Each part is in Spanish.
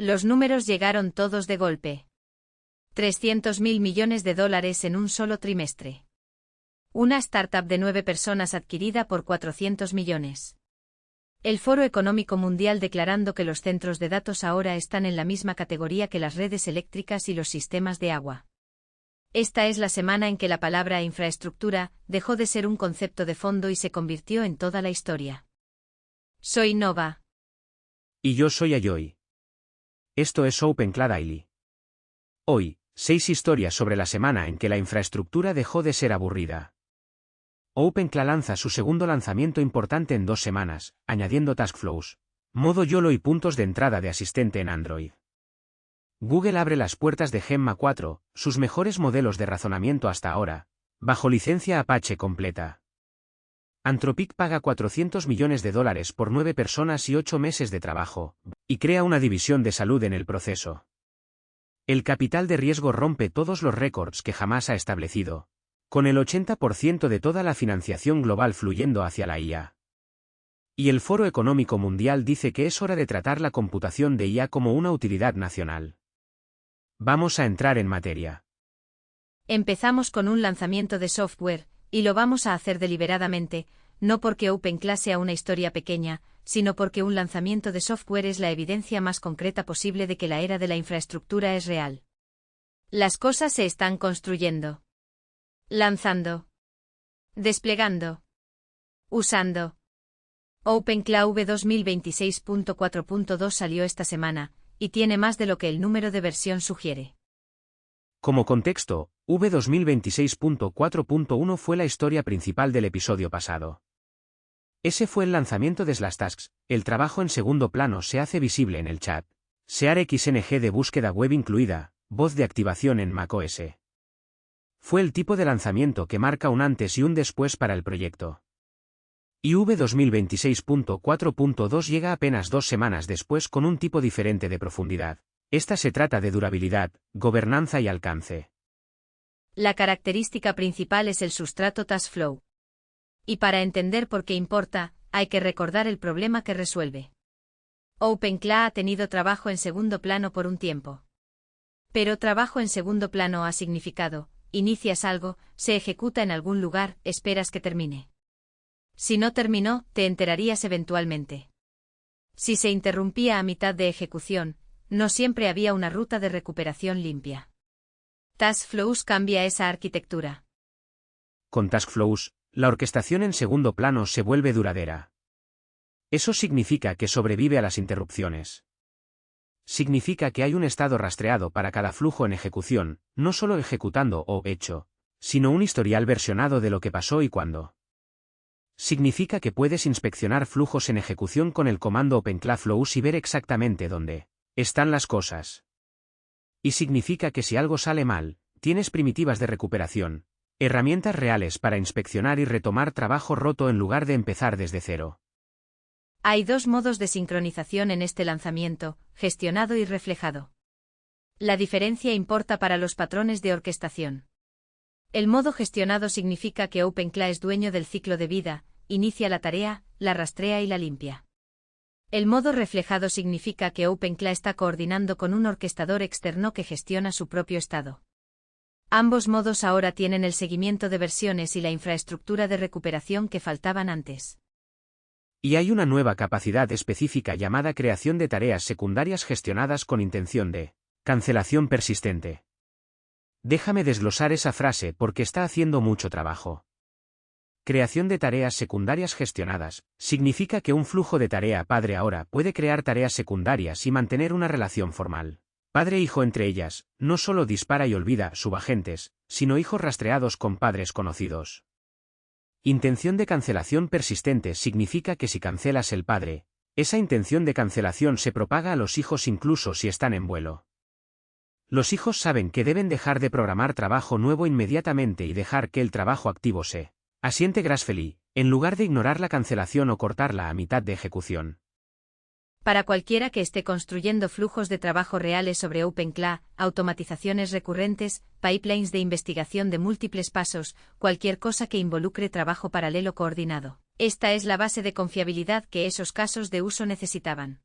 Los números llegaron todos de golpe. 300.000 millones de dólares en un solo trimestre. Una startup de 9 personas adquirida por 400 millones. El Foro Económico Mundial declarando que los centros de datos ahora están en la misma categoría que las redes eléctricas y los sistemas de agua. Esta es la semana en que la palabra infraestructura dejó de ser un concepto de fondo y se convirtió en toda la historia. Soy Nova. Y yo soy Ayoy. Esto es OpenCloud Daily. Hoy, 6 historias sobre la semana en que la infraestructura dejó de ser aburrida. OpenCloud lanza su segundo lanzamiento importante en 2 semanas, añadiendo Taskflows, modo YOLO y puntos de entrada de asistente en Android. Google abre las puertas de Gemma 4, sus mejores modelos de razonamiento hasta ahora, bajo licencia Apache completa. Anthropic paga $400 millones por 9 personas y 8 meses de trabajo, y crea una división de salud en el proceso. El capital de riesgo rompe todos los récords que jamás ha establecido, con el 80% de toda la financiación global fluyendo hacia la IA. Y el Foro Económico Mundial dice que es hora de tratar la computación de IA como una utilidad nacional. Vamos a entrar en materia. Empezamos con un lanzamiento de software, y lo vamos a hacer deliberadamente, no porque OpenCloud sea una historia pequeña, sino porque un lanzamiento de software es la evidencia más concreta posible de que la era de la infraestructura es real. Las cosas se están construyendo. Lanzando. Desplegando. Usando. OpenCloud V 2026.4.2 salió esta semana, y tiene más de lo que el número de versión sugiere. Como contexto, V 2026.4.1 fue la historia principal del episodio pasado. Ese fue el lanzamiento de SlashTasks, el trabajo en segundo plano se hace visible en el chat. Sear XNG de búsqueda web incluida, voz de activación en macOS. Fue el tipo de lanzamiento que marca un antes y un después para el proyecto. Y V 2026.4.2 llega apenas 2 semanas después con un tipo diferente de profundidad. Esta se trata de durabilidad, gobernanza y alcance. La característica principal es el sustrato Taskflow. Y para entender por qué importa, hay que recordar el problema que resuelve. OpenCloud ha tenido trabajo en segundo plano por un tiempo. Pero trabajo en segundo plano ha significado, inicias algo, se ejecuta en algún lugar, esperas que termine. Si no terminó, te enterarías eventualmente. Si se interrumpía a mitad de ejecución, no siempre había una ruta de recuperación limpia. Taskflows cambia esa arquitectura. Con Taskflows, la orquestación en segundo plano se vuelve duradera. Eso significa que sobrevive a las interrupciones. Significa que hay un estado rastreado para cada flujo en ejecución, no solo ejecutando o hecho, sino un historial versionado de lo que pasó y cuándo. Significa que puedes inspeccionar flujos en ejecución con el comando OpenCloud Flows y ver exactamente dónde están las cosas. Y significa que si algo sale mal, tienes primitivas de recuperación, herramientas reales para inspeccionar y retomar trabajo roto en lugar de empezar desde cero. Hay 2 modos de sincronización en este lanzamiento, gestionado y reflejado. La diferencia importa para los patrones de orquestación. El modo gestionado significa que OpenCloud es dueño del ciclo de vida, inicia la tarea, la rastrea y la limpia. El modo reflejado significa que OpenCloud está coordinando con un orquestador externo que gestiona su propio estado. Ambos modos ahora tienen el seguimiento de versiones y la infraestructura de recuperación que faltaban antes. Y hay una nueva capacidad específica llamada creación de tareas secundarias gestionadas con intención de cancelación persistente. Déjame desglosar esa frase porque está haciendo mucho trabajo. Creación de tareas secundarias gestionadas significa que un flujo de tarea padre ahora puede crear tareas secundarias y mantener una relación formal padre-hijo entre ellas, no solo dispara y olvida subagentes, sino hijos rastreados con padres conocidos. Intención de cancelación persistente significa que si cancelas el padre, esa intención de cancelación se propaga a los hijos incluso si están en vuelo. Los hijos saben que deben dejar de programar trabajo nuevo inmediatamente y dejar que el trabajo activo se asiente gracefully, en lugar de ignorar la cancelación o cortarla a mitad de ejecución. Para cualquiera que esté construyendo flujos de trabajo reales sobre OpenCloud, automatizaciones recurrentes, pipelines de investigación de múltiples pasos, cualquier cosa que involucre trabajo paralelo coordinado. Esta es la base de confiabilidad que esos casos de uso necesitaban.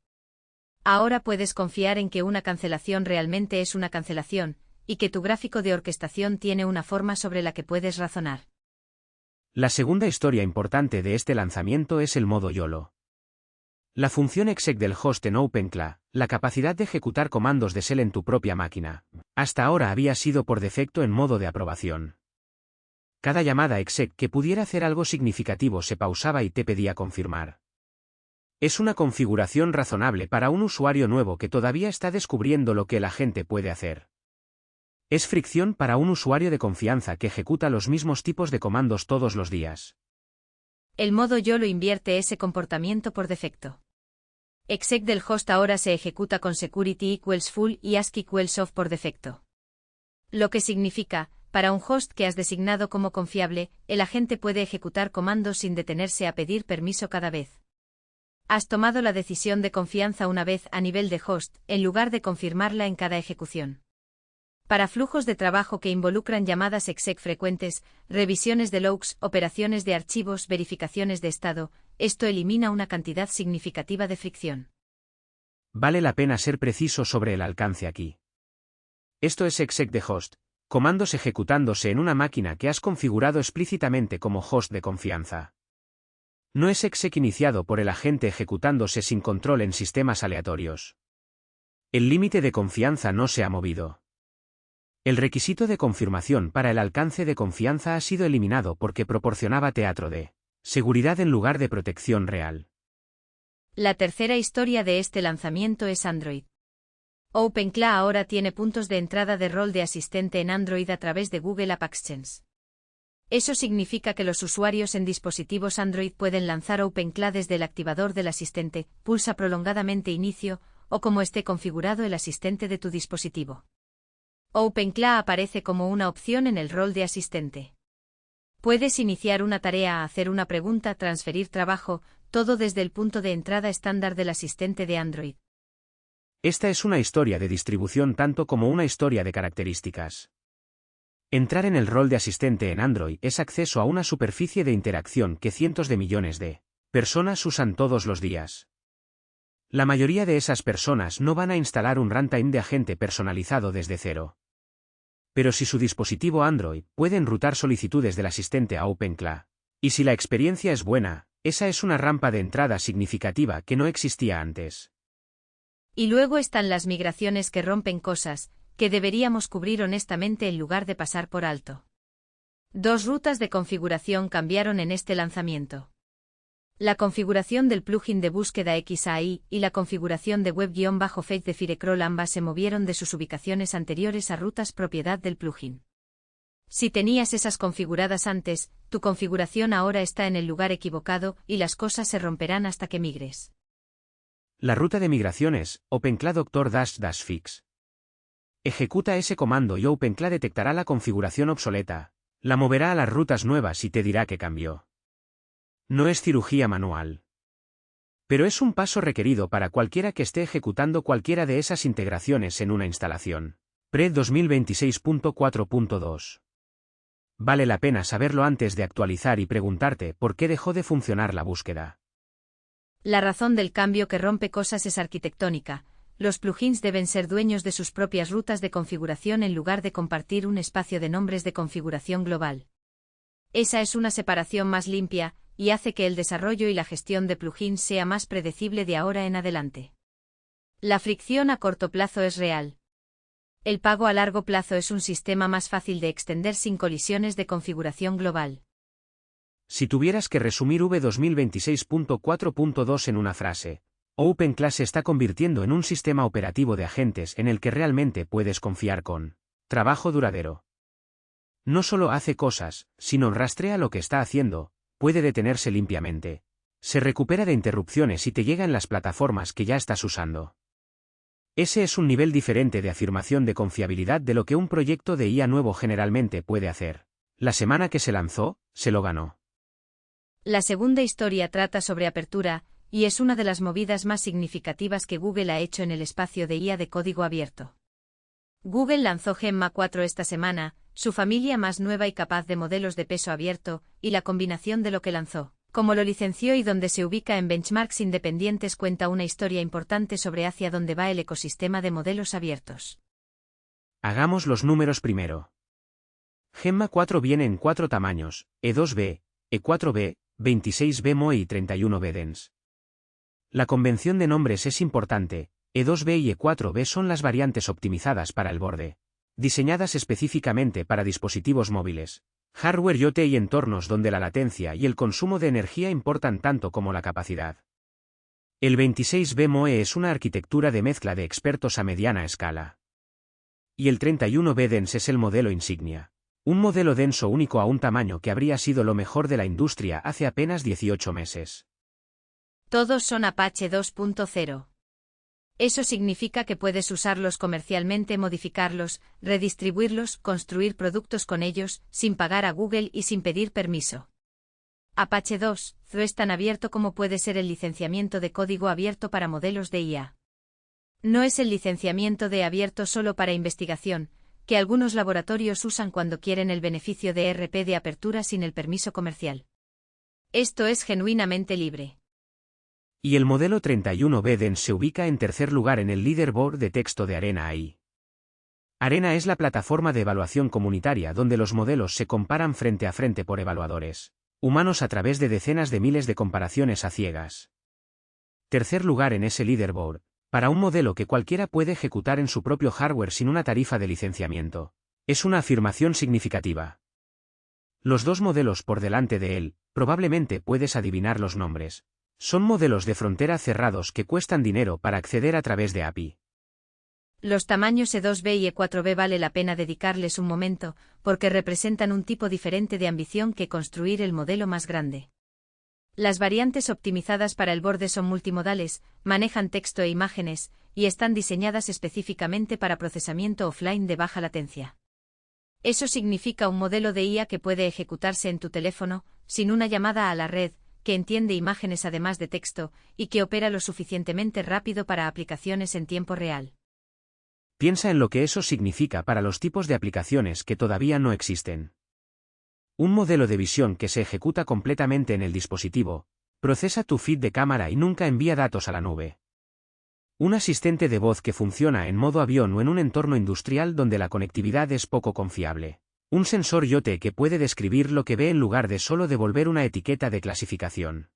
Ahora puedes confiar en que una cancelación realmente es una cancelación, y que tu gráfico de orquestación tiene una forma sobre la que puedes razonar. La segunda historia importante de este lanzamiento es el modo YOLO. La función exec del host en OpenCLA, la capacidad de ejecutar comandos de shell en tu propia máquina, hasta ahora había sido por defecto en modo de aprobación. Cada llamada exec que pudiera hacer algo significativo se pausaba y te pedía confirmar. Es una configuración razonable para un usuario nuevo que todavía está descubriendo lo que la gente puede hacer. Es fricción para un usuario de confianza que ejecuta los mismos tipos de comandos todos los días. El modo YOLO invierte ese comportamiento por defecto. Exec del host ahora se ejecuta con security equals full y ask equals off por defecto. Lo que significa, para un host que has designado como confiable, el agente puede ejecutar comandos sin detenerse a pedir permiso cada vez. Has tomado la decisión de confianza una vez a nivel de host, en lugar de confirmarla en cada ejecución. Para flujos de trabajo que involucran llamadas exec frecuentes, revisiones de logs, operaciones de archivos, verificaciones de estado, esto elimina una cantidad significativa de fricción. Vale la pena ser preciso sobre el alcance aquí. Esto es exec de host, comandos ejecutándose en una máquina que has configurado explícitamente como host de confianza. No es exec iniciado por el agente ejecutándose sin control en sistemas aleatorios. El límite de confianza no se ha movido. El requisito de confirmación para el alcance de confianza ha sido eliminado porque proporcionaba teatro de seguridad en lugar de protección real. La tercera historia de este lanzamiento es Android. OpenCLA ahora tiene puntos de entrada de rol de asistente en Android a través de Google App Actions. Eso significa que los usuarios en dispositivos Android pueden lanzar OpenCLA desde el activador del asistente, pulsa prolongadamente inicio, o como esté configurado el asistente de tu dispositivo. OpenCLA aparece como una opción en el rol de asistente. Puedes iniciar una tarea, hacer una pregunta, transferir trabajo, todo desde el punto de entrada estándar del asistente de Android. Esta es una historia de distribución tanto como una historia de características. Entrar en el rol de asistente en Android es acceso a una superficie de interacción que cientos de millones de personas usan todos los días. La mayoría de esas personas no van a instalar un runtime de agente personalizado desde cero. Pero si su dispositivo Android puede enrutar solicitudes del asistente a OpenCLA, y si la experiencia es buena, esa es una rampa de entrada significativa que no existía antes. Y luego están las migraciones que rompen cosas, que deberíamos cubrir honestamente en lugar de pasar por alto. Dos rutas de configuración cambiaron en este lanzamiento. La configuración del plugin de búsqueda XAI y la configuración de web-fetch de Firecrawl ambas se movieron de sus ubicaciones anteriores a rutas propiedad del plugin. Si tenías esas configuradas antes, tu configuración ahora está en el lugar equivocado y las cosas se romperán hasta que migres. La ruta de migraciones, OpenCLA Doctor-Fix. Ejecuta ese comando y OpenCLA detectará la configuración obsoleta, la moverá a las rutas nuevas y te dirá que cambió. No es cirugía manual. Pero es un paso requerido para cualquiera que esté ejecutando cualquiera de esas integraciones en una instalación. Pre 2026.4.2. Vale la pena saberlo antes de actualizar y preguntarte por qué dejó de funcionar la búsqueda. La razón del cambio que rompe cosas es arquitectónica. Los plugins deben ser dueños de sus propias rutas de configuración en lugar de compartir un espacio de nombres de configuración global. Esa es una separación más limpia, y hace que el desarrollo y la gestión de plugins sea más predecible de ahora en adelante. La fricción a corto plazo es real. El pago a largo plazo es un sistema más fácil de extender sin colisiones de configuración global. Si tuvieras que resumir V2026.4.2 en una frase, OpenCLA se está convirtiendo en un sistema operativo de agentes en el que realmente puedes confiar con trabajo duradero. No solo hace cosas, sino rastrea lo que está haciendo, puede detenerse limpiamente. Se recupera de interrupciones y te llega en las plataformas que ya estás usando. Ese es un nivel diferente de afirmación de confiabilidad de lo que un proyecto de IA nuevo generalmente puede hacer. La semana que se lanzó, se lo ganó. La segunda historia trata sobre apertura, y es una de las movidas más significativas que Google ha hecho en el espacio de IA de código abierto. Google lanzó Gemma 4 esta semana, su familia más nueva y capaz de modelos de peso abierto, y la combinación de lo que lanzó, Cómo lo licenció y dónde se ubica en benchmarks independientes cuenta una historia importante sobre hacia dónde va el ecosistema de modelos abiertos. Hagamos los números primero. Gemma 4 viene en 4 tamaños, E2B, E4B, 26B MOE y 31B Dense. La convención de nombres es importante, E2B y E4B son las variantes optimizadas para el borde, diseñadas específicamente para dispositivos móviles, hardware IoT y entornos donde la latencia y el consumo de energía importan tanto como la capacidad. El 26B MOE es una arquitectura de mezcla de expertos a mediana escala. Y el 31B Dense es el modelo insignia. Un modelo denso único a un tamaño que habría sido lo mejor de la industria hace apenas 18 meses. Todos son Apache 2.0. Eso significa que puedes usarlos comercialmente, modificarlos, redistribuirlos, construir productos con ellos, sin pagar a Google y sin pedir permiso. Apache 2.0 es tan abierto como puede ser el licenciamiento de código abierto para modelos de IA. No es el licenciamiento de abierto solo para investigación, que algunos laboratorios usan cuando quieren el beneficio de RP de apertura sin el permiso comercial. Esto es genuinamente libre. Y el modelo 31B Dense se ubica en tercer lugar en el leaderboard de texto de Arena AI. Arena es la plataforma de evaluación comunitaria donde los modelos se comparan frente a frente por evaluadores humanos a través de decenas de miles de comparaciones a ciegas. Tercer lugar en ese leaderboard, para un modelo que cualquiera puede ejecutar en su propio hardware sin una tarifa de licenciamiento. Es una afirmación significativa. Los dos modelos por delante de él, probablemente puedes adivinar los nombres. Son modelos de frontera cerrados que cuestan dinero para acceder a través de API. Los tamaños E2B y E4B vale la pena dedicarles un momento, porque representan un tipo diferente de ambición que construir el modelo más grande. Las variantes optimizadas para el borde son multimodales, manejan texto e imágenes, y están diseñadas específicamente para procesamiento offline de baja latencia. Eso significa un modelo de IA que puede ejecutarse en tu teléfono, sin una llamada a la red, que entiende imágenes además de texto, y que opera lo suficientemente rápido para aplicaciones en tiempo real. Piensa en lo que eso significa para los tipos de aplicaciones que todavía no existen. Un modelo de visión que se ejecuta completamente en el dispositivo, procesa tu feed de cámara y nunca envía datos a la nube. Un asistente de voz que funciona en modo avión o en un entorno industrial donde la conectividad es poco confiable. Un sensor IoT que puede describir lo que ve en lugar de solo devolver una etiqueta de clasificación.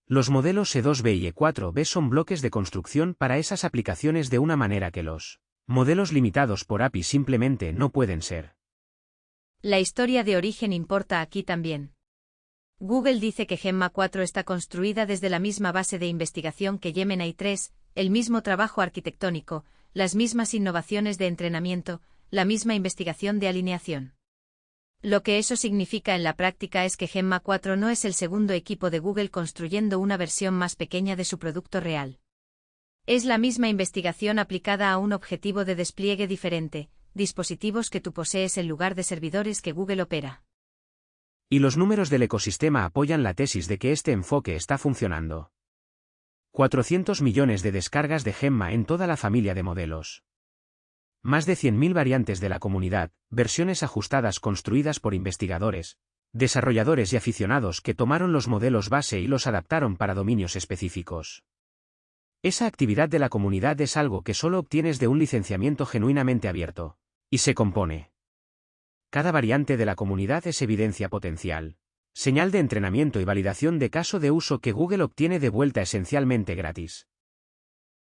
Los modelos E2B y E4B son bloques de construcción para esas aplicaciones de una manera que los modelos limitados por API simplemente no pueden ser. La historia de origen importa aquí también. Google dice que Gemma 4 está construida desde la misma base de investigación que Gemini 3, el mismo trabajo arquitectónico, las mismas innovaciones de entrenamiento, la misma investigación de alineación. Lo que eso significa en la práctica es que Gemma 4 no es el segundo equipo de Google construyendo una versión más pequeña de su producto real. Es la misma investigación aplicada a un objetivo de despliegue diferente, dispositivos que tú posees en lugar de servidores que Google opera. Y los números del ecosistema apoyan la tesis de que este enfoque está funcionando. 400 millones de descargas de Gemma en toda la familia de modelos. Más de 100.000 variantes de la comunidad, versiones ajustadas construidas por investigadores, desarrolladores y aficionados que tomaron los modelos base y los adaptaron para dominios específicos. Esa actividad de la comunidad es algo que solo obtienes de un licenciamiento genuinamente abierto. Y se compone. Cada variante de la comunidad es evidencia potencial, señal de entrenamiento y validación de caso de uso que Google obtiene de vuelta esencialmente gratis.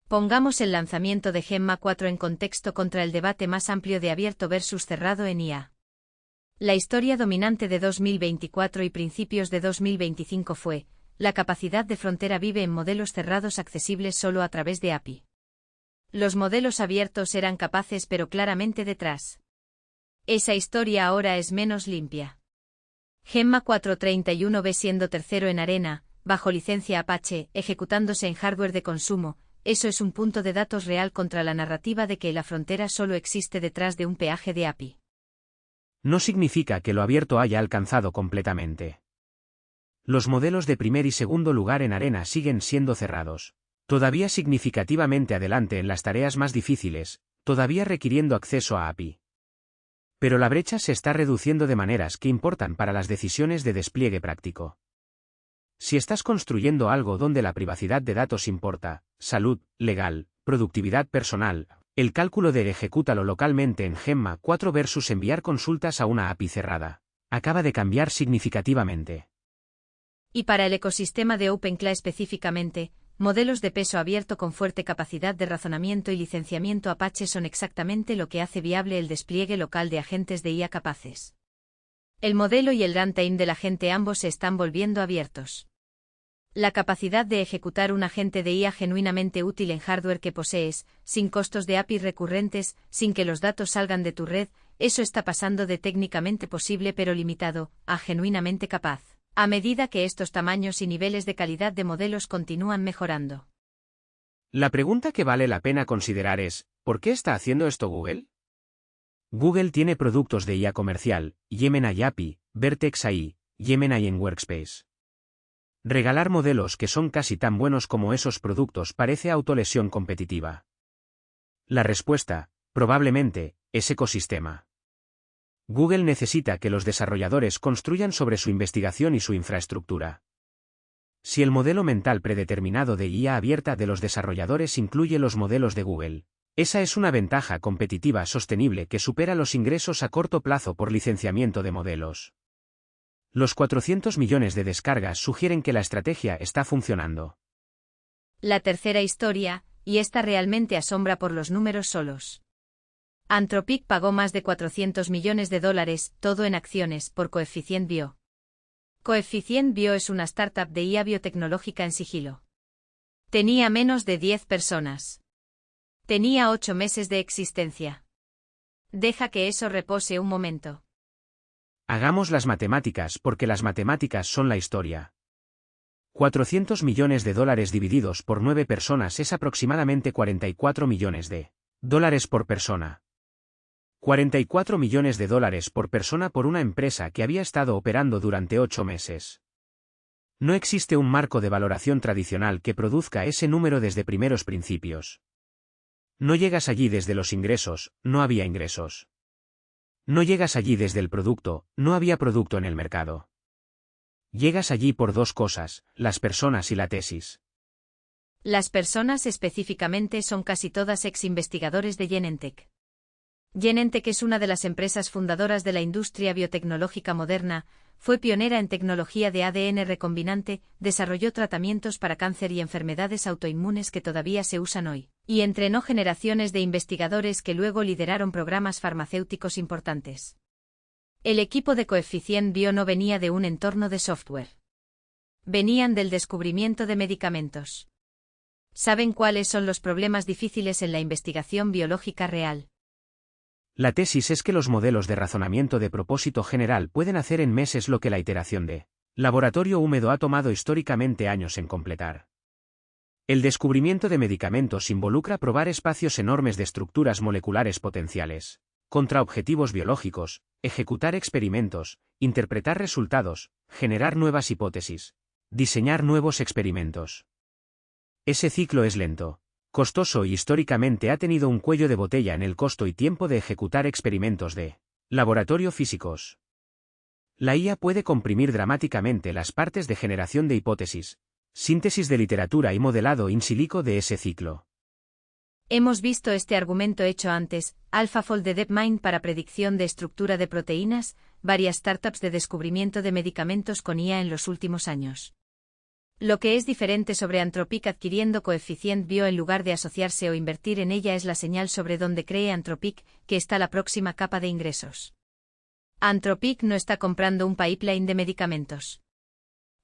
Pongamos el lanzamiento de Gemma 4 en contexto contra el debate más amplio de abierto versus cerrado en IA. La historia dominante de 2024 y principios de 2025 fue, la capacidad de frontera vive en modelos cerrados accesibles solo a través de API. Los modelos abiertos eran capaces pero claramente detrás. Esa historia ahora es menos limpia. Gemma 431B siendo tercero en Arena, bajo licencia Apache, ejecutándose en hardware de consumo. Eso es un punto de datos real contra la narrativa de que la frontera solo existe detrás de un peaje de API. No significa que lo abierto haya alcanzado completamente. Los modelos de primer y segundo lugar en Arena siguen siendo cerrados, todavía significativamente adelante en las tareas más difíciles, todavía requiriendo acceso a API. Pero la brecha se está reduciendo de maneras que importan para las decisiones de despliegue práctico. Si estás construyendo algo donde la privacidad de datos importa, salud, legal, productividad personal, el cálculo de ejecútalo localmente en Gemma 4 versus enviar consultas a una API cerrada, acaba de cambiar significativamente. Y para el ecosistema de OpenClaw específicamente, modelos de peso abierto con fuerte capacidad de razonamiento y licenciamiento Apache son exactamente lo que hace viable el despliegue local de agentes de IA capaces. El modelo y el runtime del agente ambos se están volviendo abiertos. La capacidad de ejecutar un agente de IA genuinamente útil en hardware que posees, sin costos de API recurrentes, sin que los datos salgan de tu red, eso está pasando de técnicamente posible pero limitado, a genuinamente capaz, a medida que estos tamaños y niveles de calidad de modelos continúan mejorando. La pregunta que vale la pena considerar es, ¿por qué está haciendo esto Google? Google tiene productos de IA comercial, Gemini API, Vertex AI, Gemini en Workspace. Regalar modelos que son casi tan buenos como esos productos parece autolesión competitiva. La respuesta, probablemente, es ecosistema. Google necesita que los desarrolladores construyan sobre su investigación y su infraestructura. Si el modelo mental predeterminado de IA abierta de los desarrolladores incluye los modelos de Google, esa es una ventaja competitiva sostenible que supera los ingresos a corto plazo por licenciamiento de modelos. Los 400 millones de descargas sugieren que la estrategia está funcionando. La tercera historia, y esta realmente asombra por los números solos. Anthropic pagó más de $400 millones, todo en acciones, por Coefficient Bio. Coefficient Bio es una startup de IA biotecnológica en sigilo. Tenía menos de 10 personas. Tenía 8 meses de existencia. Deja que eso repose un momento. Hagamos las matemáticas porque las matemáticas son la historia. 400 millones de dólares divididos por 9 personas es aproximadamente 44 millones de dólares por persona. 44 millones de dólares por persona por una empresa que había estado operando durante 8 meses. No existe un marco de valoración tradicional que produzca ese número desde primeros principios. No llegas allí desde los ingresos, no había ingresos. No llegas allí desde el producto, no había producto en el mercado. Llegas allí por dos cosas, las personas y la tesis. Las personas específicamente son casi todas ex-investigadores de Genentech. Genentech es una de las empresas fundadoras de la industria biotecnológica moderna, fue pionera en tecnología de ADN recombinante, desarrolló tratamientos para cáncer y enfermedades autoinmunes que todavía se usan hoy, y entrenó generaciones de investigadores que luego lideraron programas farmacéuticos importantes. El equipo de Coefficient Bio no venía de un entorno de software. Venían del descubrimiento de medicamentos. ¿Saben cuáles son los problemas difíciles en la investigación biológica real? La tesis es que los modelos de razonamiento de propósito general pueden hacer en meses lo que la iteración de laboratorio húmedo ha tomado históricamente años en completar. El descubrimiento de medicamentos involucra probar espacios enormes de estructuras moleculares potenciales, contra objetivos biológicos, ejecutar experimentos, interpretar resultados, generar nuevas hipótesis, diseñar nuevos experimentos. Ese ciclo es lento, costoso y históricamente ha tenido un cuello de botella en el costo y tiempo de ejecutar experimentos de laboratorio físicos. La IA puede comprimir dramáticamente las partes de generación de hipótesis, síntesis de literatura y modelado in silico de ese ciclo. Hemos visto este argumento hecho antes, AlphaFold de DeepMind para predicción de estructura de proteínas, varias startups de descubrimiento de medicamentos con IA en los últimos años. Lo que es diferente sobre Anthropic adquiriendo Coefficient Bio en lugar de asociarse o invertir en ella es la señal sobre dónde cree Anthropic que está la próxima capa de ingresos. Anthropic no está comprando un pipeline de medicamentos.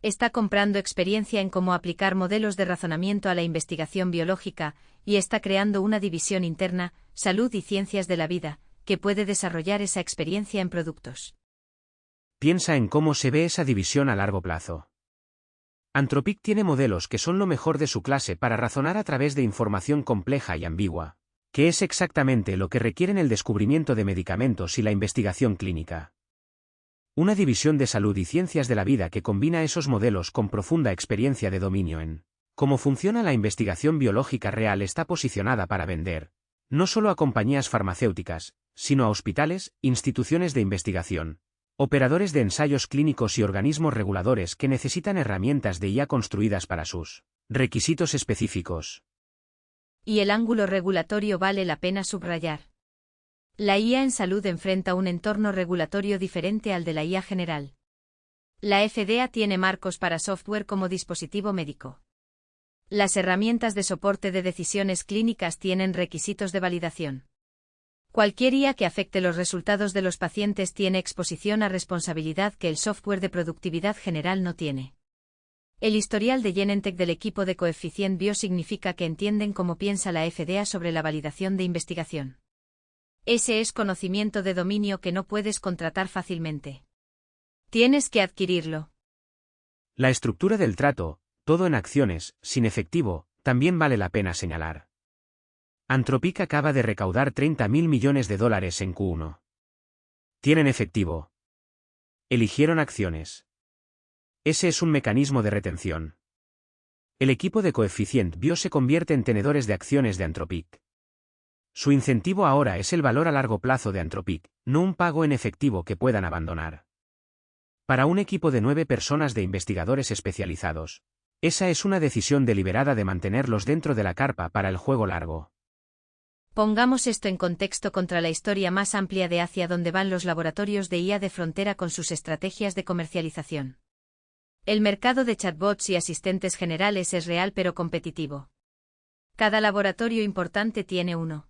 Está comprando experiencia en cómo aplicar modelos de razonamiento a la investigación biológica, y está creando una división interna, salud y ciencias de la vida, que puede desarrollar esa experiencia en productos. Piensa en cómo se ve esa división a largo plazo. Anthropic tiene modelos que son lo mejor de su clase para razonar a través de información compleja y ambigua, que es exactamente lo que requieren el descubrimiento de medicamentos y la investigación clínica. Una división de salud y ciencias de la vida que combina esos modelos con profunda experiencia de dominio en cómo funciona la investigación biológica real está posicionada para vender, no solo a compañías farmacéuticas, sino a hospitales, instituciones de investigación, Operadores de ensayos clínicos y organismos reguladores que necesitan herramientas de IA construidas para sus requisitos específicos. Y el ángulo regulatorio vale la pena subrayar. La IA en salud enfrenta un entorno regulatorio diferente al de la IA general. La FDA tiene marcos para software como dispositivo médico. Las herramientas de soporte de decisiones clínicas tienen requisitos de validación. Cualquier IA que afecte los resultados de los pacientes tiene exposición a responsabilidad que el software de productividad general no tiene. El historial de Genentech del equipo de Coefficient Bio significa que entienden cómo piensa la FDA sobre la validación de investigación. Ese es conocimiento de dominio que no puedes contratar fácilmente. Tienes que adquirirlo. La estructura del trato, todo en acciones, sin efectivo, también vale la pena señalar. Anthropic acaba de recaudar $30.000 millones en Q1. Tienen efectivo. Eligieron acciones. Ese es un mecanismo de retención. El equipo de Coefficient Bio se convierte en tenedores de acciones de Anthropic. Su incentivo ahora es el valor a largo plazo de Anthropic, no un pago en efectivo que puedan abandonar. Para un equipo de 9 personas de investigadores especializados, esa es una decisión deliberada de mantenerlos dentro de la carpa para el juego largo. Pongamos esto en contexto contra la historia más amplia de hacia dónde van los laboratorios de IA de frontera con sus estrategias de comercialización. El mercado de chatbots y asistentes generales es real pero competitivo. Cada laboratorio importante tiene uno.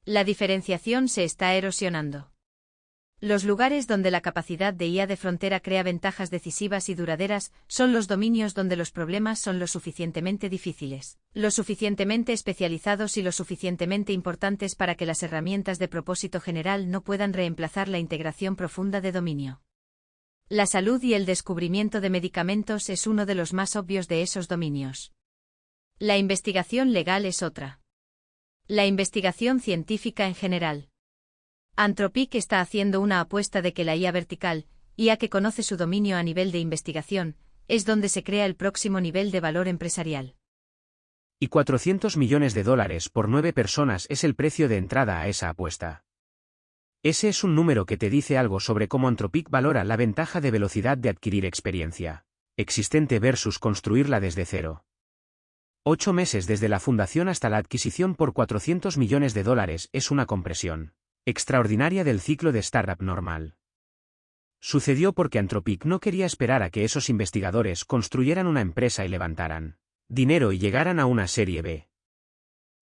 La diferenciación se está erosionando. Los lugares donde la capacidad de IA de frontera crea ventajas decisivas y duraderas son los dominios donde los problemas son lo suficientemente difíciles, lo suficientemente especializados y lo suficientemente importantes para que las herramientas de propósito general no puedan reemplazar la integración profunda de dominio. La salud y el descubrimiento de medicamentos es uno de los más obvios de esos dominios. La investigación legal es otra. La investigación científica en general. Anthropic está haciendo una apuesta de que la IA vertical, IA que conoce su dominio a nivel de investigación, es donde se crea el próximo nivel de valor empresarial. Y $400 millones por 9 personas es el precio de entrada a esa apuesta. Ese es un número que te dice algo sobre cómo Anthropic valora la ventaja de velocidad de adquirir experiencia existente versus construirla desde cero. 8 meses desde la fundación hasta la adquisición por $400 millones es una compresión extraordinaria del ciclo de startup normal. Sucedió porque Anthropic no quería esperar a que esos investigadores construyeran una empresa y levantaran dinero y llegaran a una serie B.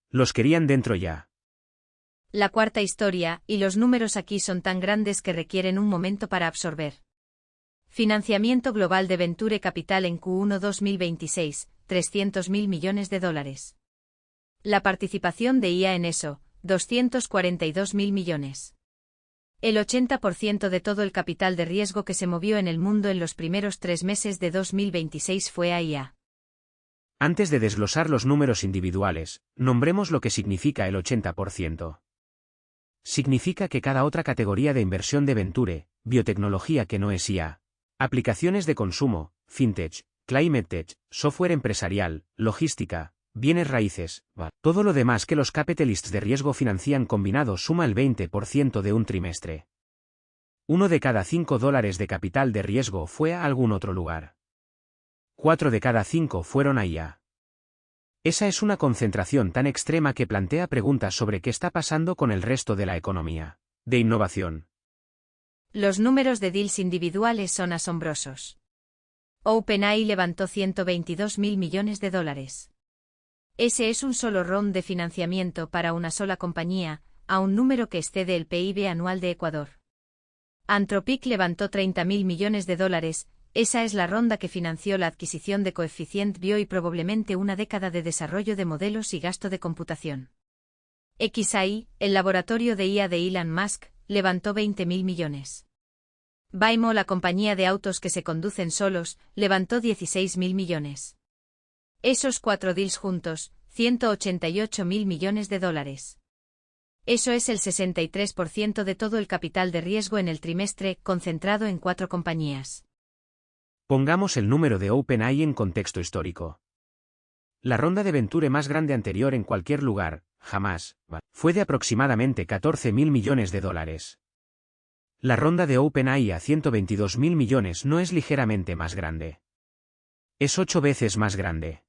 Los querían dentro ya. La cuarta historia, y los números aquí son tan grandes que requieren un momento para absorber. Financiamiento global de Venture Capital en Q1 2026, $300.000 millones. La participación de IA en eso, $242.000 millones. El 80% de todo el capital de riesgo que se movió en el mundo en los primeros 3 meses de 2026 fue a IA. Antes de desglosar los números individuales, nombremos lo que significa el 80%. Significa que cada otra categoría de inversión de Venture, biotecnología que no es IA, aplicaciones de consumo, fintech, climate tech, software empresarial, logística, bienes raíces, todo lo demás que los capitalists de riesgo financian combinado suma el 20% de un trimestre. 1 de cada $5 de capital de riesgo fue a algún otro lugar. 4 de cada 5 fueron a IA. Esa es una concentración tan extrema que plantea preguntas sobre qué está pasando con el resto de la economía de innovación. Los números de deals individuales son asombrosos. OpenAI levantó $122.000 millones. Ese es un solo round de financiamiento para una sola compañía, a un número que excede el PIB anual de Ecuador. Anthropic levantó $30.000 millones, esa es la ronda que financió la adquisición de Coefficient Bio y probablemente una década de desarrollo de modelos y gasto de computación. XAI, el laboratorio de IA de Elon Musk, levantó $20.000 millones. Waymo, la compañía de autos que se conducen solos, levantó $16.000 millones. Esos 4 deals juntos, $188.000 millones. Eso es el 63% de todo el capital de riesgo en el trimestre, concentrado en 4 compañías. Pongamos el número de OpenAI en contexto histórico. La ronda de Venture más grande anterior en cualquier lugar, jamás, fue de aproximadamente $14.000 millones. La ronda de OpenAI a 122.000 millones no es ligeramente más grande. Es 8 veces más grande.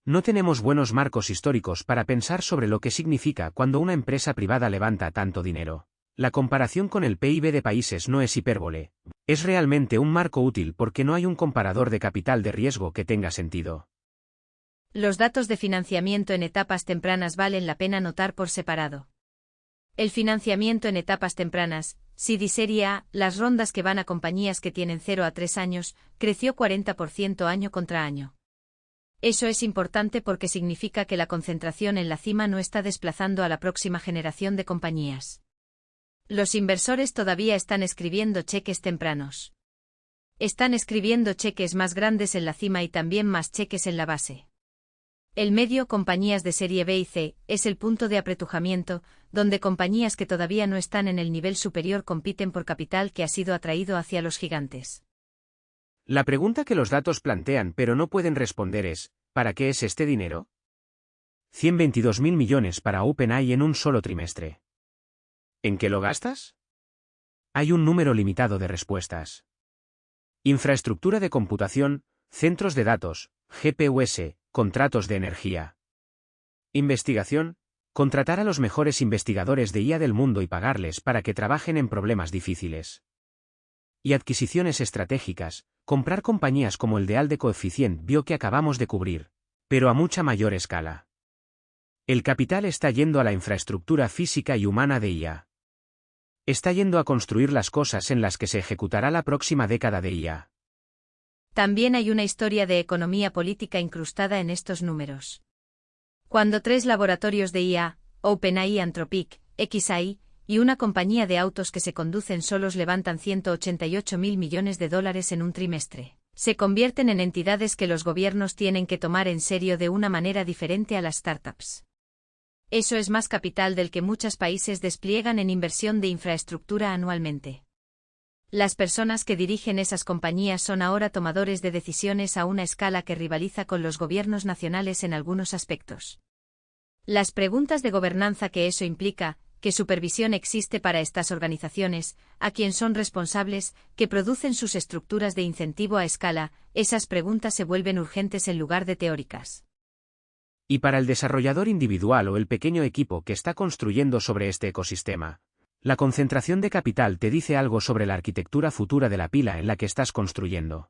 No tenemos buenos marcos históricos para pensar sobre lo que significa cuando una empresa privada levanta tanto dinero. La comparación con el PIB de países no es hipérbole. Es realmente un marco útil porque no hay un comparador de capital de riesgo que tenga sentido. Los datos de financiamiento en etapas tempranas valen la pena notar por separado. El financiamiento en etapas tempranas, Seed y Serie A, las rondas que van a compañías que tienen 0 a 3 años, creció 40% año contra año. Eso es importante porque significa que la concentración en la cima no está desplazando a la próxima generación de compañías. Los inversores todavía están escribiendo cheques tempranos. Están escribiendo cheques más grandes en la cima y también más cheques en la base. El medio, compañías de serie B y C, es el punto de apretujamiento, donde compañías que todavía no están en el nivel superior compiten por capital que ha sido atraído hacia los gigantes. La pregunta que los datos plantean pero no pueden responder es, ¿para qué es este dinero? 122.000 millones para OpenAI en un solo trimestre. ¿En qué lo gastas? Hay un número limitado de respuestas. Infraestructura de computación, centros de datos, GPUs, contratos de energía. Investigación, contratar a los mejores investigadores de IA del mundo y pagarles para que trabajen en problemas difíciles. Y adquisiciones estratégicas, comprar compañías como el de Alde Coefficient Bio que acabamos de cubrir, pero a mucha mayor escala. El capital está yendo a la infraestructura física y humana de IA. Está yendo a construir las cosas en las que se ejecutará la próxima década de IA. También hay una historia de economía política incrustada en estos números. Cuando 3 laboratorios de IA, OpenAI, Anthropic, xAI, y una compañía de autos que se conducen solos levantan 188.000 millones de dólares en un trimestre, se convierten en entidades que los gobiernos tienen que tomar en serio de una manera diferente a las startups. Eso es más capital del que muchos países despliegan en inversión de infraestructura anualmente. Las personas que dirigen esas compañías son ahora tomadores de decisiones a una escala que rivaliza con los gobiernos nacionales en algunos aspectos. Las preguntas de gobernanza que eso implica, qué supervisión existe para estas organizaciones, a quién son responsables, que producen sus estructuras de incentivo a escala, esas preguntas se vuelven urgentes en lugar de teóricas. Y para el desarrollador individual o el pequeño equipo que está construyendo sobre este ecosistema, la concentración de capital te dice algo sobre la arquitectura futura de la pila en la que estás construyendo.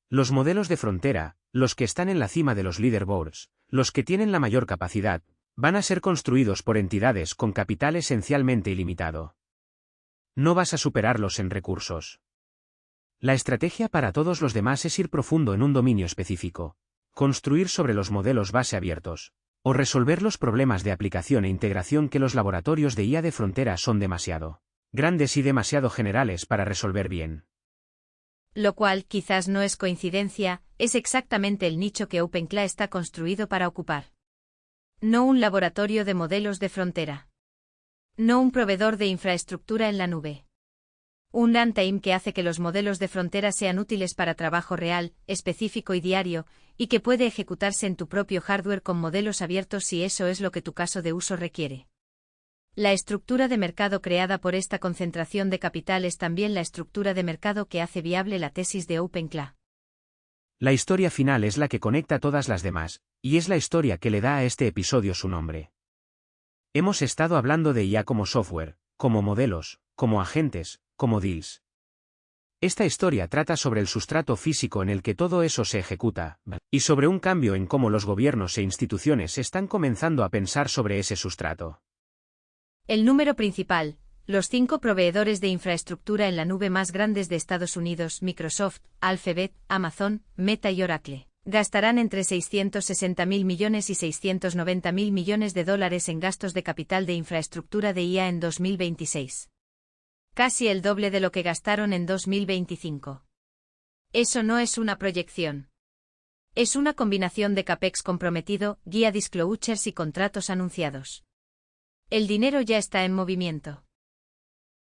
Los modelos de frontera, los que están en la cima de los leaderboards, los que tienen la mayor capacidad, van a ser construidos por entidades con capital esencialmente ilimitado. No vas a superarlos en recursos. La estrategia para todos los demás es ir profundo en un dominio específico, construir sobre los modelos base abiertos, o resolver los problemas de aplicación e integración que los laboratorios de IA de frontera son demasiado grandes y demasiado generales para resolver bien. Lo cual, quizás no es coincidencia, es exactamente el nicho que OpenClaw está construido para ocupar. No un laboratorio de modelos de frontera. No un proveedor de infraestructura en la nube. Un runtime que hace que los modelos de frontera sean útiles para trabajo real, específico y diario, y que puede ejecutarse en tu propio hardware con modelos abiertos si eso es lo que tu caso de uso requiere. La estructura de mercado creada por esta concentración de capital es también la estructura de mercado que hace viable la tesis de OpenClaw. La historia final es la que conecta todas las demás, y es la historia que le da a este episodio su nombre. Hemos estado hablando de IA como software, como modelos, como agentes, como deals. Esta historia trata sobre el sustrato físico en el que todo eso se ejecuta, y sobre un cambio en cómo los gobiernos e instituciones están comenzando a pensar sobre ese sustrato. El número principal, los 5 proveedores de infraestructura en la nube más grandes de Estados Unidos, Microsoft, Alphabet, Amazon, Meta y Oracle, gastarán entre 660.000 millones y 690.000 millones de dólares en gastos de capital de infraestructura de IA en 2026. Casi el doble de lo que gastaron en 2025. Eso no es una proyección. Es una combinación de CAPEX comprometido, guía disclosures y contratos anunciados. El dinero ya está en movimiento.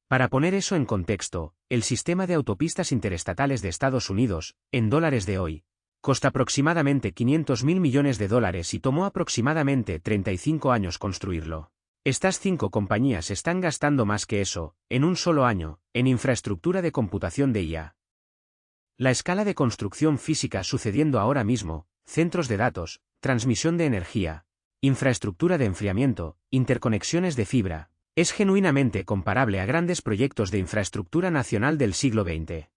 Para poner eso en contexto, el sistema de autopistas interestatales de Estados Unidos, en dólares de hoy, cuesta aproximadamente $500.000 millones y tomó aproximadamente 35 años construirlo. Estas 5 compañías están gastando más que eso, en un solo año, en infraestructura de computación de IA. La escala de construcción física sucediendo ahora mismo, centros de datos, transmisión de energía, infraestructura de enfriamiento, interconexiones de fibra, es genuinamente comparable a grandes proyectos de infraestructura nacional del siglo XX.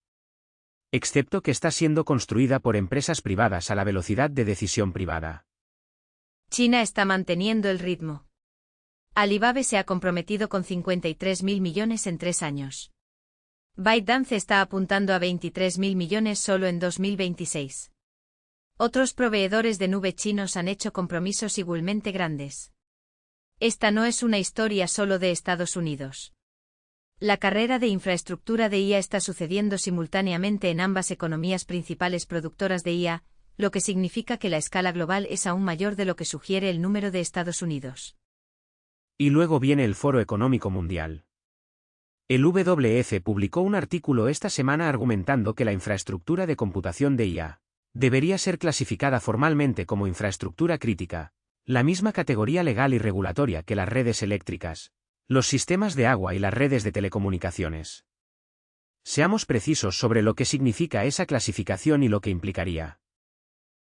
Excepto que está siendo construida por empresas privadas a la velocidad de decisión privada. China está manteniendo el ritmo. Alibaba se ha comprometido con 53.000 millones en 3 años. ByteDance está apuntando a 23.000 millones solo en 2026. Otros proveedores de nube chinos han hecho compromisos igualmente grandes. Esta no es una historia solo de Estados Unidos. La carrera de infraestructura de IA está sucediendo simultáneamente en ambas economías principales productoras de IA, lo que significa que la escala global es aún mayor de lo que sugiere el número de Estados Unidos. Y luego viene el Foro Económico Mundial. El WEF publicó un artículo esta semana argumentando que la infraestructura de computación de IA debería ser clasificada formalmente como infraestructura crítica, la misma categoría legal y regulatoria que las redes eléctricas, los sistemas de agua y las redes de telecomunicaciones. Seamos precisos sobre lo que significa esa clasificación y lo que implicaría.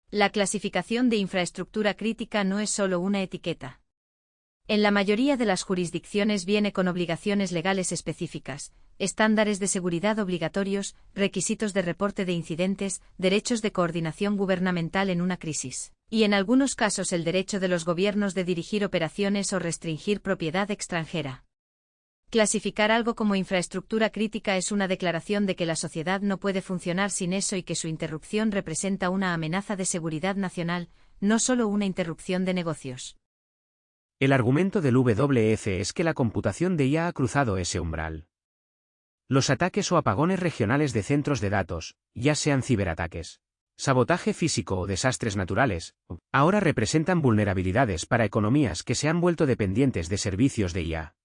La clasificación de infraestructura crítica no es solo una etiqueta. En la mayoría de las jurisdicciones viene con obligaciones legales específicas, estándares de seguridad obligatorios, requisitos de reporte de incidentes, derechos de coordinación gubernamental en una crisis, y en algunos casos el derecho de los gobiernos de dirigir operaciones o restringir propiedad extranjera. Clasificar algo como infraestructura crítica es una declaración de que la sociedad no puede funcionar sin eso y que su interrupción representa una amenaza de seguridad nacional, no solo una interrupción de negocios. El argumento del WEF es que la computación de IA ha cruzado ese umbral. Los ataques o apagones regionales de centros de datos, ya sean ciberataques, sabotaje físico o desastres naturales, ahora representan vulnerabilidades para economías que se han vuelto dependientes de servicios de IA.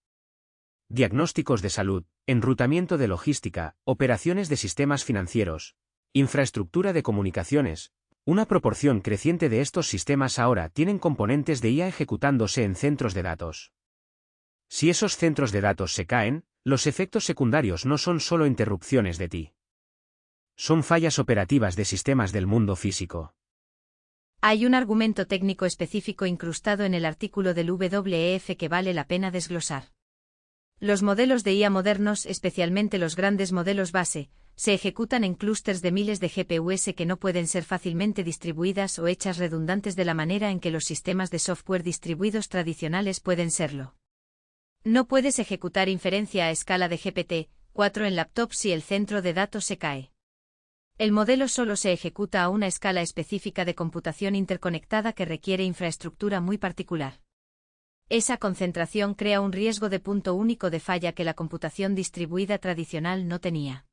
Diagnósticos de salud, enrutamiento de logística, operaciones de sistemas financieros, infraestructura de comunicaciones. Una proporción creciente de estos sistemas ahora tienen componentes de IA ejecutándose en centros de datos. Si esos centros de datos se caen, los efectos secundarios no son solo interrupciones de TI. Son fallas operativas de sistemas del mundo físico. Hay un argumento técnico específico incrustado en el artículo del WEF que vale la pena desglosar. Los modelos de IA modernos, especialmente los grandes modelos base, se ejecutan en clústeres de miles de GPUs que no pueden ser fácilmente distribuidas o hechas redundantes de la manera en que los sistemas de software distribuidos tradicionales pueden serlo. No puedes ejecutar inferencia a escala de GPT-4 en laptops si el centro de datos se cae. El modelo solo se ejecuta a una escala específica de computación interconectada que requiere infraestructura muy particular. Esa concentración crea un riesgo de punto único de falla que la computación distribuida tradicional no tenía.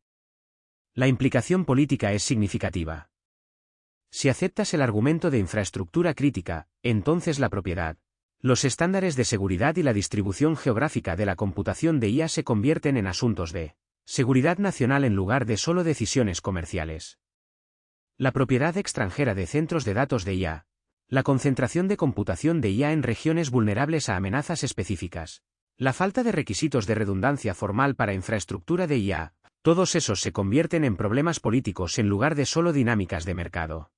La implicación política es significativa. Si aceptas el argumento de infraestructura crítica, entonces la propiedad, los estándares de seguridad y la distribución geográfica de la computación de IA se convierten en asuntos de seguridad nacional en lugar de solo decisiones comerciales. La propiedad extranjera de centros de datos de IA, la concentración de computación de IA en regiones vulnerables a amenazas específicas, la falta de requisitos de redundancia formal para infraestructura de IA, todos esos se convierten en problemas políticos en lugar de solo dinámicas de mercado.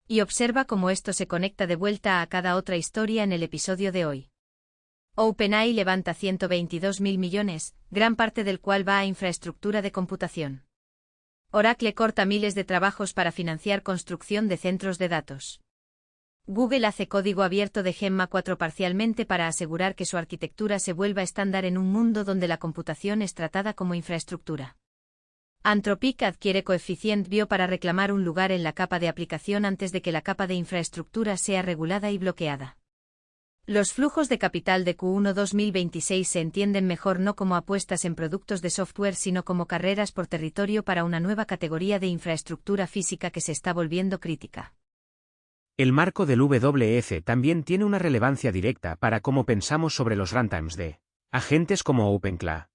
Y observa cómo esto se conecta de vuelta a cada otra historia en el episodio de hoy. OpenAI levanta 122.000 millones, gran parte del cual va a infraestructura de computación. Oracle corta miles de trabajos para financiar construcción de centros de datos. Google hace código abierto de Gemma 4 parcialmente para asegurar que su arquitectura se vuelva estándar en un mundo donde la computación es tratada como infraestructura. Anthropic adquiere Coefficient Bio para reclamar un lugar en la capa de aplicación antes de que la capa de infraestructura sea regulada y bloqueada. Los flujos de capital de Q1 2026 se entienden mejor no como apuestas en productos de software sino como carreras por territorio para una nueva categoría de infraestructura física que se está volviendo crítica. El marco del WEF también tiene una relevancia directa para cómo pensamos sobre los runtimes de agentes como OpenClaw.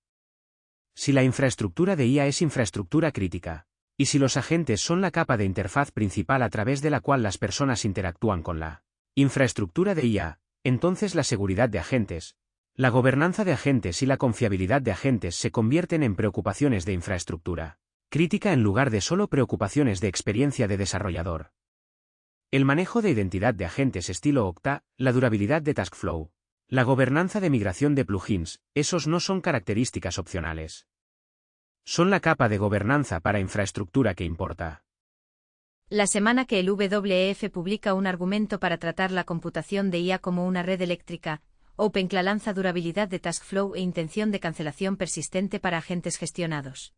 Si la infraestructura de IA es infraestructura crítica, y si los agentes son la capa de interfaz principal a través de la cual las personas interactúan con la infraestructura de IA, entonces la seguridad de agentes, La gobernanza de agentes y la confiabilidad de agentes se convierten en preocupaciones de infraestructura crítica en lugar de solo preocupaciones de experiencia de desarrollador. El manejo de identidad de agentes estilo Okta, la durabilidad de TaskFlow, la gobernanza de migración de plugins, esos no son características opcionales. Son la capa de gobernanza para infraestructura que importa. La semana que el WEF publica un argumento para tratar la computación de IA como una red eléctrica, OpenClaw lanza durabilidad de TaskFlow e intención de cancelación persistente para agentes gestionados.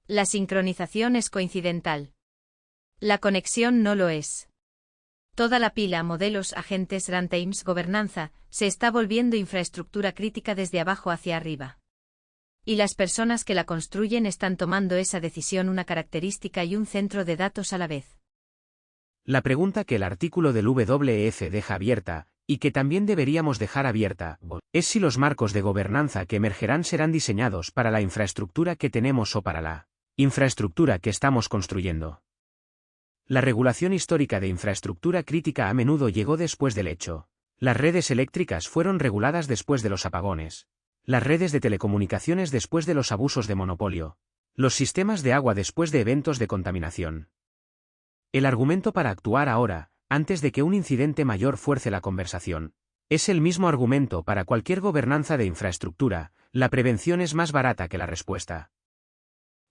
La sincronización es coincidental. La conexión no lo es. Toda la pila, modelos, agentes, runtimes, gobernanza, se está volviendo infraestructura crítica desde abajo hacia arriba. Y las personas que la construyen están tomando esa decisión una característica y un centro de datos a la vez. La pregunta que el artículo del WEF deja abierta, y que también deberíamos dejar abierta, es si los marcos de gobernanza que emergerán serán diseñados para la infraestructura que tenemos o para la infraestructura que estamos construyendo. La regulación histórica de infraestructura crítica a menudo llegó después del hecho. Las redes eléctricas fueron reguladas después de los apagones. Las redes de telecomunicaciones después de los abusos de monopolio. Los sistemas de agua después de eventos de contaminación. El argumento para actuar ahora, antes de que un incidente mayor fuerce la conversación, es el mismo argumento para cualquier gobernanza de infraestructura: la prevención es más barata que la respuesta.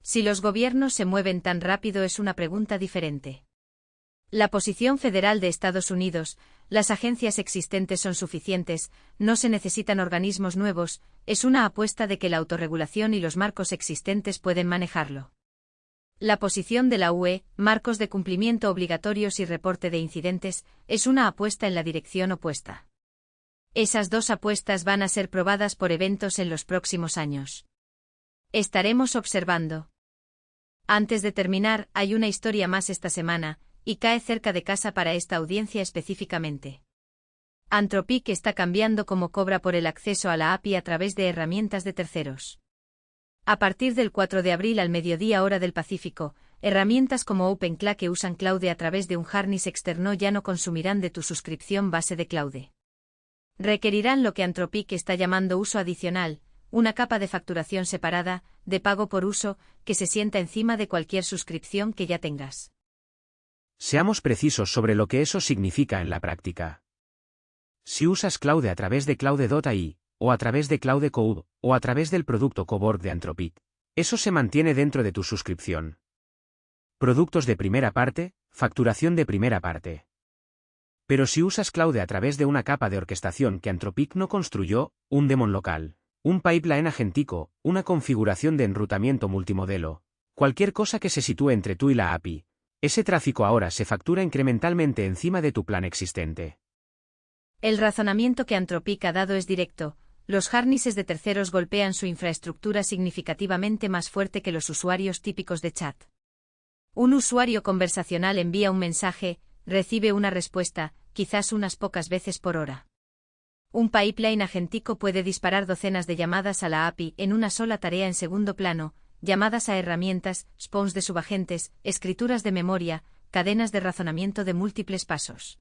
Si los gobiernos se mueven tan rápido es una pregunta diferente. La posición federal de Estados Unidos, las agencias existentes son suficientes, no se necesitan organismos nuevos, es una apuesta de que la autorregulación y los marcos existentes pueden manejarlo. La posición de la UE, marcos de cumplimiento obligatorios y reporte de incidentes, es una apuesta en la dirección opuesta. Esas dos apuestas van a ser probadas por eventos en los próximos años. Estaremos observando. Antes de terminar, hay una historia más esta semana, y cae cerca de casa para esta audiencia específicamente. Anthropic está cambiando cómo cobra por el acceso a la API a través de herramientas de terceros. A partir del 4 de abril al mediodía hora del Pacífico, herramientas como OpenClaw que usan Claude a través de un harness externo ya no consumirán de tu suscripción base de Claude. Requerirán lo que Anthropic está llamando uso adicional, una capa de facturación separada, de pago por uso, que se sienta encima de cualquier suscripción que ya tengas. Seamos precisos sobre lo que eso significa en la práctica. Si usas Claude a través de Claude.ai, o a través de Claude Code, o a través del producto Coboard de Anthropic, eso se mantiene dentro de tu suscripción. Productos de primera parte, facturación de primera parte. Pero si usas Claude a través de una capa de orquestación que Anthropic no construyó, un daemon local, un pipeline agentico, una configuración de enrutamiento multimodelo, cualquier cosa que se sitúe entre tú y la API, ese tráfico ahora se factura incrementalmente encima de tu plan existente. El razonamiento que Anthropic ha dado es directo: los harnesses de terceros golpean su infraestructura significativamente más fuerte que los usuarios típicos de chat. Un usuario conversacional envía un mensaje, recibe una respuesta, quizás unas pocas veces por hora. Un pipeline agentico puede disparar docenas de llamadas a la API en una sola tarea en segundo plano, llamadas a herramientas, spawns de subagentes, escrituras de memoria, cadenas de razonamiento de múltiples pasos.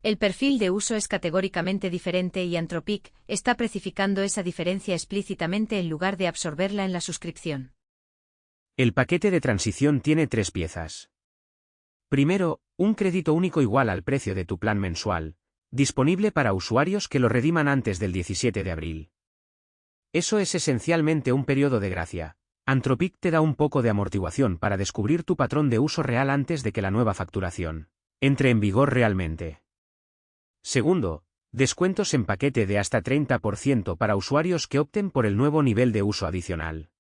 El perfil de uso es categóricamente diferente y Anthropic está precificando esa diferencia explícitamente en lugar de absorberla en la suscripción. El paquete de transición tiene 3 piezas. Primero, un crédito único igual al precio de tu plan mensual, disponible para usuarios que lo rediman antes del 17 de abril. Eso es esencialmente un periodo de gracia. Anthropic te da un poco de amortiguación para descubrir tu patrón de uso real antes de que la nueva facturación entre en vigor realmente. Segundo, descuentos en paquete de hasta 30% para usuarios que opten por el nuevo nivel de uso adicional.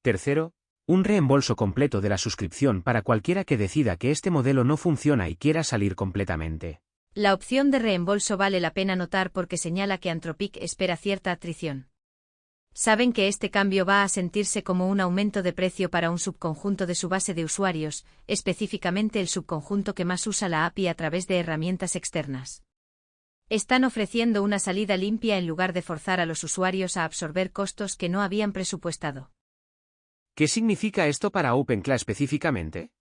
Tercero, un reembolso completo de la suscripción para cualquiera que decida que este modelo no funciona y quiera salir completamente. La opción de reembolso vale la pena notar porque señala que Anthropic espera cierta atrición. Saben que este cambio va a sentirse como un aumento de precio para un subconjunto de su base de usuarios, específicamente el subconjunto que más usa la API a través de herramientas externas. Están ofreciendo una salida limpia en lugar de forzar a los usuarios a absorber costos que no habían presupuestado. ¿Qué significa esto para OpenClaw específicamente?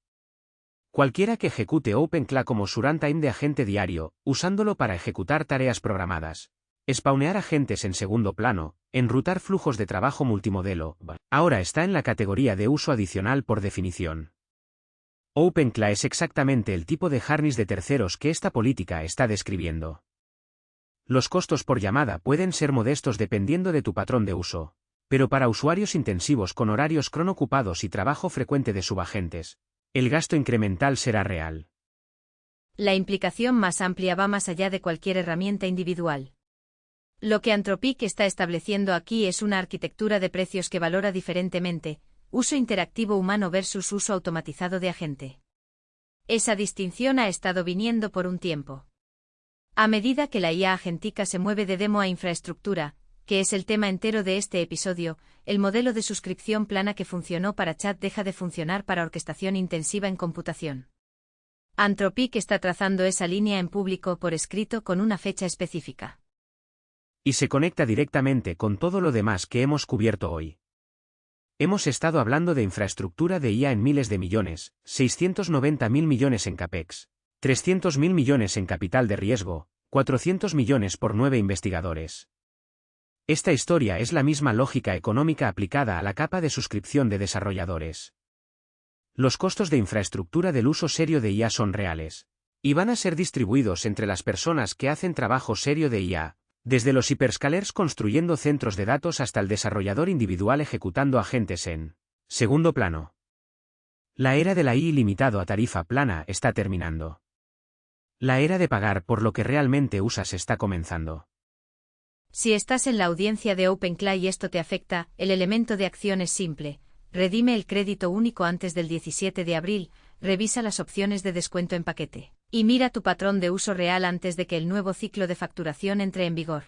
Cualquiera que ejecute OpenClaw como su runtime de agente diario, usándolo para ejecutar tareas programadas, Spawnear agentes en segundo plano, enrutar flujos de trabajo multimodelo, ahora está en la categoría de uso adicional por definición. OpenClaw es exactamente el tipo de harness de terceros que esta política está describiendo. Los costos por llamada pueden ser modestos dependiendo de tu patrón de uso, pero para usuarios intensivos con horarios cronocupados y trabajo frecuente de subagentes, el gasto incremental será real. La implicación más amplia va más allá de cualquier herramienta individual. Lo que Anthropic está estableciendo aquí es una arquitectura de precios que valora diferentemente, uso interactivo humano versus uso automatizado de agente. Esa distinción ha estado viniendo por un tiempo. A medida que la IA agéntica se mueve de demo a infraestructura, que es el tema entero de este episodio, el modelo de suscripción plana que funcionó para chat deja de funcionar para orquestación intensiva en computación. Anthropic está trazando esa línea en público por escrito con una fecha específica. Y se conecta directamente con todo lo demás que hemos cubierto hoy. Hemos estado hablando de infraestructura de IA en miles de millones, 690.000 millones en CAPEX, 300.000 millones en capital de riesgo, 400 millones por 9 investigadores. Esta historia es la misma lógica económica aplicada a la capa de suscripción de desarrolladores. Los costos de infraestructura del uso serio de IA son reales, y van a ser distribuidos entre las personas que hacen trabajo serio de IA, desde los hyperscalers construyendo centros de datos hasta el desarrollador individual ejecutando agentes en segundo plano. La era de la IA ilimitado a tarifa plana está terminando. La era de pagar por lo que realmente usas está comenzando. Si estás en la audiencia de OpenClaw y esto te afecta, el elemento de acción es simple. Redime el crédito único antes del 17 de abril, revisa las opciones de descuento en paquete, y mira tu patrón de uso real antes de que el nuevo ciclo de facturación entre en vigor.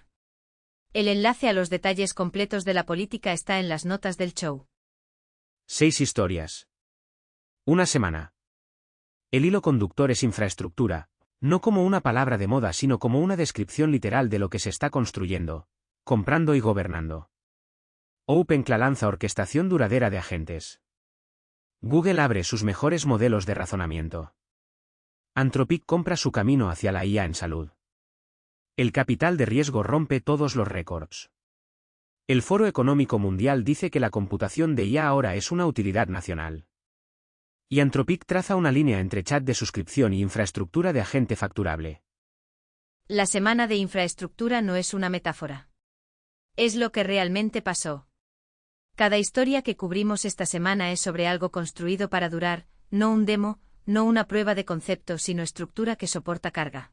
El enlace a los detalles completos de la política está en las notas del show. 6 historias. Una semana. El hilo conductor es infraestructura, no como una palabra de moda sino como una descripción literal de lo que se está construyendo, comprando y gobernando. OpenClaw lanza orquestación duradera de agentes. Google abre sus mejores modelos de razonamiento. Anthropic compra su camino hacia la IA en salud. El capital de riesgo rompe todos los récords. El Foro Económico Mundial dice que la computación de IA ahora es una utilidad nacional. Y Anthropic traza una línea entre chat de suscripción y infraestructura de agente facturable. La semana de infraestructura no es una metáfora. Es lo que realmente pasó. Cada historia que cubrimos esta semana es sobre algo construido para durar, no un demo, no una prueba de concepto, sino estructura que soporta carga.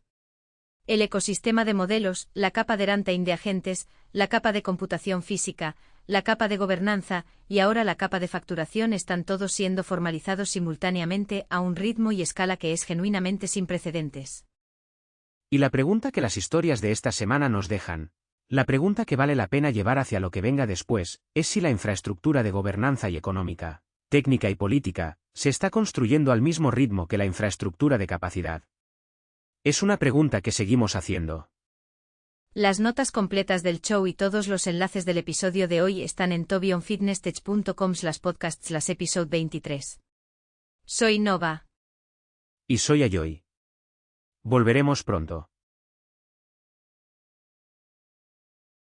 El ecosistema de modelos, la capa de runtime de agentes, la capa de computación física, la capa de gobernanza y ahora la capa de facturación están todos siendo formalizados simultáneamente a un ritmo y escala que es genuinamente sin precedentes. Y la pregunta que las historias de esta semana nos dejan, la pregunta que vale la pena llevar hacia lo que venga después, es si la infraestructura de gobernanza y económica, técnica y política, se está construyendo al mismo ritmo que la infraestructura de capacidad. Es una pregunta que seguimos haciendo. Las notas completas del show y todos los enlaces del episodio de hoy están en tobionfitnesstech.com/podcasts/episode 23. Soy Nova. Y soy Ayoy. Volveremos pronto.